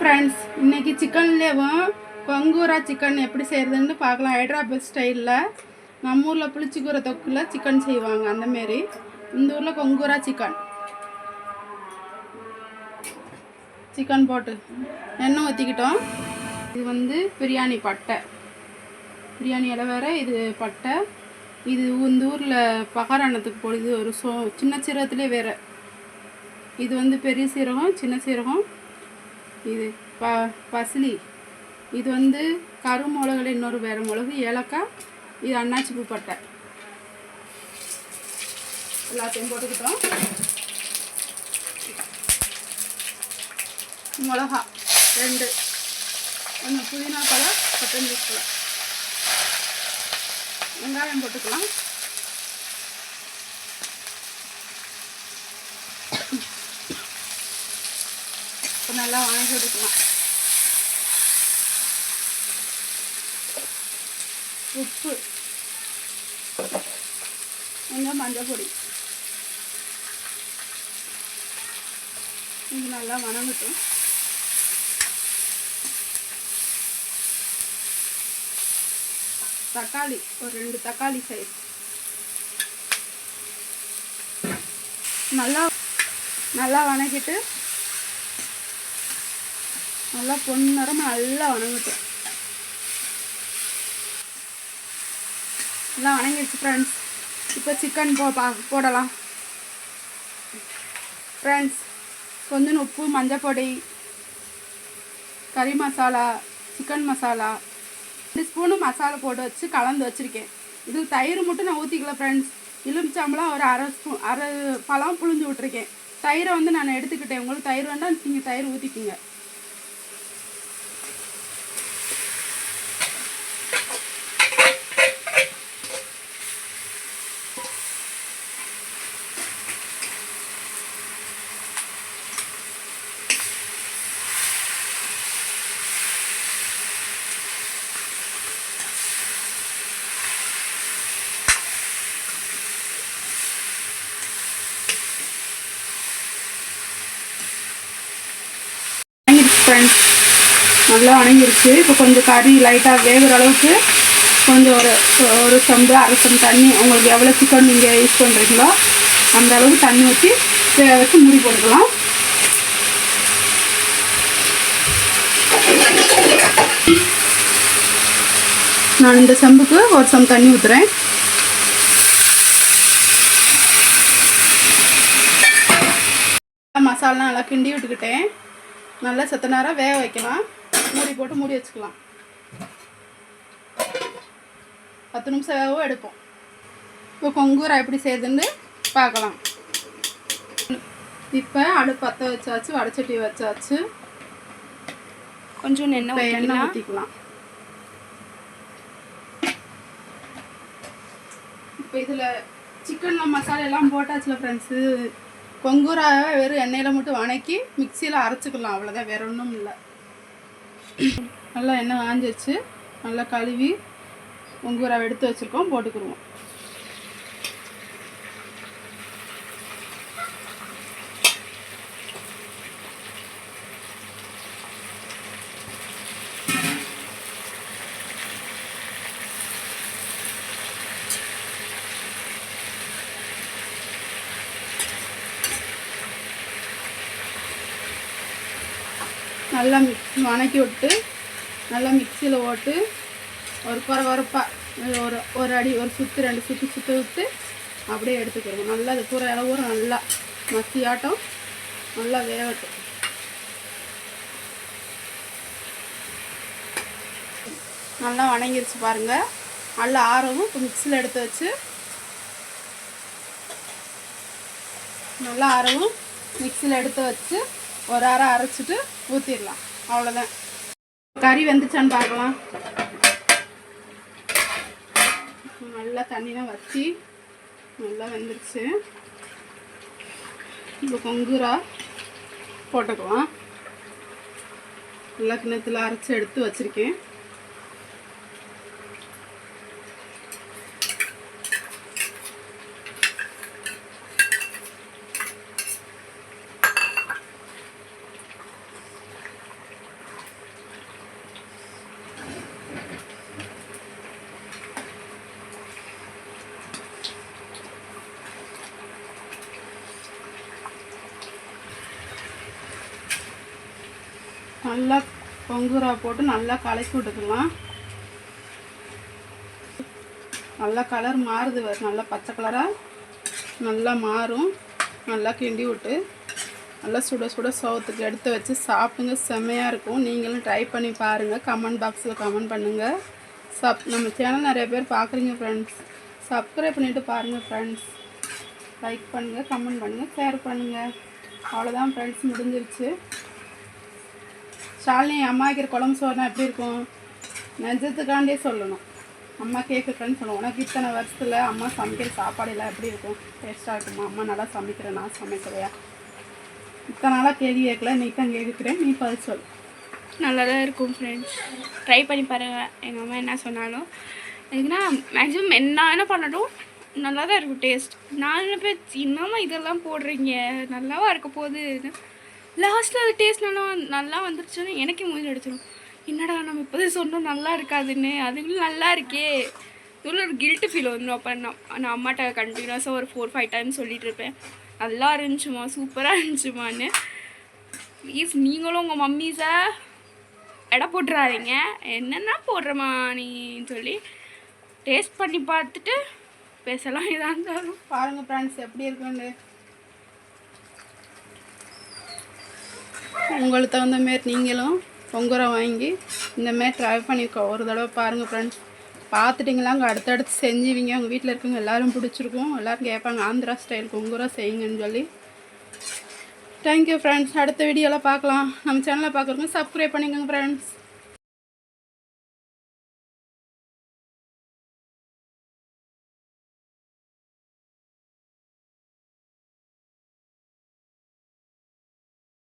Friends, இன்றைக்கி சிக்கன்லேயும் கொங்கூரா chicken எப்படி செய்கிறதுன்னு பார்க்கலாம். ஹைட்ராபாத் ஸ்டைலில் நம்ம ஊரில் புளிச்சிக்கூரை தொக்கில் சிக்கன் செய்வாங்க, அந்தமாரி இந்த ஊரில் கொங்கூரா சிக்கன் போட்டு எண்ணெய் ஊற்றிக்கிட்டோம். இது வந்து பிரியாணி பட்டை, பிரியாணி இலை வேறு, இது பட்டை. இது இந்த ஊரில் பகாரானத்துக்கு போடுது ஒரு சின்ன சீரகத்துலேயே வேறு. இது வந்து பெரிய சீரகம், சின்ன சீரகம். இது பசிலி, இது வந்து கருமிளகுல இன்னொரு வேறு மிளகு, ஏலக்காய். இது அன்னாச்சி பூ பட்டை. எல்லாத்தையும் போட்டுக்கிட்டோம். மிளகா 2, கொஞ்சம் புதினா பழம், கொத்தமல்லி பழம், வெங்காயம் போட்டுக்கலாம். நல்லா வணக்கி விட்டுக்கலாம். உப்பு, கொஞ்சம் மஞ்சள் பொடி. இது நல்லா வணங்கட்டும். தக்காளி ஒரு 2 தக்காளி சைஸ் நல்லா வணக்கிட்டு நல்லா பொன்னிறம் நல்லா வணங்கட்டும். நல்லா வணங்கிடுச்சு ஃப்ரெண்ட்ஸ். இப்போ சிக்கன் போடலாம் ஃப்ரெண்ட்ஸ். கொஞ்சம் உப்பு, மஞ்சள் பொடி, கறி மசாலா, சிக்கன் மசாலா, 2 ஸ்பூனு மசாலா போட்டு வச்சு கலந்து வச்சுருக்கேன். இது தயிர் மட்டும் நான் ஊற்றிக்கல ஃப்ரெண்ட்ஸ். எலுமிச்சம்பழம் ஒரு அரை பழம் புழிஞ்சு விட்ருக்கேன். தயிரை வந்து நான் எடுத்துக்கிட்டேன். உங்களுக்கு தயிர் வேண்டாம், நீங்கள் தயிர் ஊற்றிக்கிங்க. ஃப்ரெண்ட்ஸ், நல்லா வணங்கிருச்சு. இப்போ கொஞ்சம் கறி லைட்டாக வேகிற அளவுக்கு கொஞ்சம் ஒரு சொம்பு, அரை சொம்பு தண்ணி, உங்களுக்கு எவ்வளோ சிக்கன் நீங்கள் யூஸ் பண்ணுறீங்களோ அந்த அளவுக்கு தண்ணி ஊற்றி வேக வச்சு மூடி போட்டுக்கலாம். நான் இந்த செம்புக்கு ஒரு சொம்பு தண்ணி ஊற்றுறேன். மசாலா நல்லா கிண்டி விட்டுக்கிட்டேன். நல்லா செத்த நேரம் வேக வைக்கலாம். மூடி போட்டு மூடி வச்சுக்கலாம். 10 நிமிஷம் வேகவும் எடுப்போம். இப்போ கொங்கூரா எப்படி செய்யுதுன்னு பார்க்கலாம். இப்போ அடுப்பு பற்ற வச்சாச்சு, வடைச்சட்டி வச்சாச்சு. கொஞ்சம் எண்ணெய் ஊற்றிக்கலாம். இப்போ இதில் சிக்கனில் மசாலா எல்லாம் போட்டாச்சுல ஃப்ரெண்ட்ஸு. கொங்கூராவை வெறும் எண்ணெயில் மட்டும் வணக்கி மிக்சியில் அரைச்சிக்கலாம், அவ்வளோதான், வேறு ஒன்றும் இல்லை. நல்லா எண்ணெய் காஞ்சிருச்சு. நல்லா கழுவி கொங்கூராவை எடுத்து வச்சுருக்கோம், போட்டுக்கிடுவோம். நல்லா வணக்கி விட்டு நல்லா மிக்சியில் ஓட்டு ஒரு குறப்பாக ஒரு அடி, ஒரு சுற்று 2 சுற்று விட்டு அப்படியே எடுத்துக்கிறோம். நல்லா அது பூரா இளவூரம் நல்லா மசியாட்டம் நல்லா வேகட்டும். நல்லா வணங்கிருச்சு பாருங்கள். நல்லா ஆறவும் இப்போ மிக்சியில் எடுத்து வச்சு நல்லா ஆறவும் மிக்சியில் எடுத்து வச்சு ஒரு அரை அரைச்சிட்டு ஊற்றிடலாம், அவ்வளோதான். கறி வெந்துச்சான்னு பார்க்கலாம். நல்லா தண்ணிலாம் வச்சு நல்லா வெந்துருச்சு. இப்போ கொங்கூரா போட்டுக்கலாம். நல்லா கிணத்துல அரைச்சி எடுத்து வச்சுருக்கேன். நல்லா கொங்குரா போட்டு நல்லா கலக்கி விட்டுக்கலாம். நல்லா கலர் மாறுது, நல்லா பச்சை கலராக நல்லா மாறும். நல்லா கிண்டி விட்டு நல்லா சுட சுட சோத்துக்கு எடுத்து வச்சு சாப்பிடுங்க. செம்மையாக இருக்கும். நீங்களும் ட்ரை பண்ணி பாருங்கள். கமெண்ட் பாக்ஸில் கமெண்ட் பண்ணுங்கள். நம்ம சேனல் நிறைய பேர் பார்க்குறீங்க ஃப்ரெண்ட்ஸ். சப்ஸ்கிரைப் பண்ணிவிட்டு பாருங்கள் ஃப்ரெண்ட்ஸ். லைக் பண்ணுங்கள், கமெண்ட் பண்ணுங்கள், ஷேர் பண்ணுங்கள். அவ்வளோதான் ஃப்ரெண்ட்ஸ், முடிஞ்சிருச்சு. ஷாலினி, அம்மா வைக்கிற குழம்பு சோறுனா எப்படி இருக்கும்? நெஞ்சத்துக்காண்டே சொல்லணும். அம்மா கேட்குறேன்னு சொல்லுவோம். உனக்கு இத்தனை வருஷத்தில் அம்மா சமைக்கிற சாப்பாடெல்லாம் எப்படி இருக்கும்? டேஸ்ட்டாக இருக்குமா? அம்மா நல்லா சமைக்கிறேன், நான் சமைக்கிறையா? இத்தனை நாளாக கேள்வி கேட்கல, நீ தான் கேட்குறேன், நீ பதில் சொல். நல்லா தான் இருக்கும் ஃப்ரெண்ட்ஸ். ட்ரை பண்ணி பாருங்கள். எங்கள் அம்மா என்ன சொன்னாலும் எதுக்குன்னா மேக்ஸிமம் என்ன பண்ணட்டும் நல்லா தான் இருக்கும் டேஸ்ட். நான் நினைப்பேன், என்னம்மா இதெல்லாம் போடுறீங்க, நல்லாவா இருக்க போகுது. லாஸ்ட்டில் அது டேஸ்ட் நல்லா வந்துருச்சுன்னு எனக்கே மூஞ்சி அடிச்சிடும். என்னடா நம்ம இப்போதே சொன்னோம் நல்லா இருக்காதுன்னு, அதுக்குள்ள நல்லா இருக்கே. இவ்வளோ ஒரு கில்ட்டு ஃபீல் வந்துடும். அப்போ நான் அம்மாட்ட கண்டினியூஸாக ஒரு 4-5 டைம் சொல்லிகிட்டு இருப்பேன், நல்லா இருந்துச்சுமா, சூப்பராக இருந்துச்சுமான்னு. ப்ளீஸ் நீங்களும் உங்கள் மம்மிஸை எடை போட்டுறாதீங்க. என்னென்னா போடுறமா நீன்னு சொல்லி டேஸ்ட் பண்ணி பார்த்துட்டு பேசலாம். இதாக இருந்தாலும் பாருங்கள் ஃப்ரெண்ட்ஸ் எப்படி இருக்குன்னு. உங்களுக்கு தகுந்த மாரி நீங்களும் பொங்கரை வாங்கி இந்தமாரி ட்ரை பண்ணியிருக்கோம். ஒரு தடவை பாருங்கள் ஃப்ரெண்ட்ஸ். பார்த்துட்டிங்களா? அங்கே அடுத்தடுத்து செஞ்சுவிங்க. உங்கள் வீட்டில் இருக்கவங்க எல்லோரும் பிடிச்சிருக்கும். எல்லோரும் கேட்பாங்க, ஆந்திரா ஸ்டைல் பொங்கரை செய்யுங்கன்னு சொல்லி. Thank you friends. அடுத்த வீடியோவில் பார்க்கலாம். நம்ம சேனலை பார்க்குறவங்க சப்ஸ்கிரைப் பண்ணிக்கோங்க ஃப்ரெண்ட்ஸ்.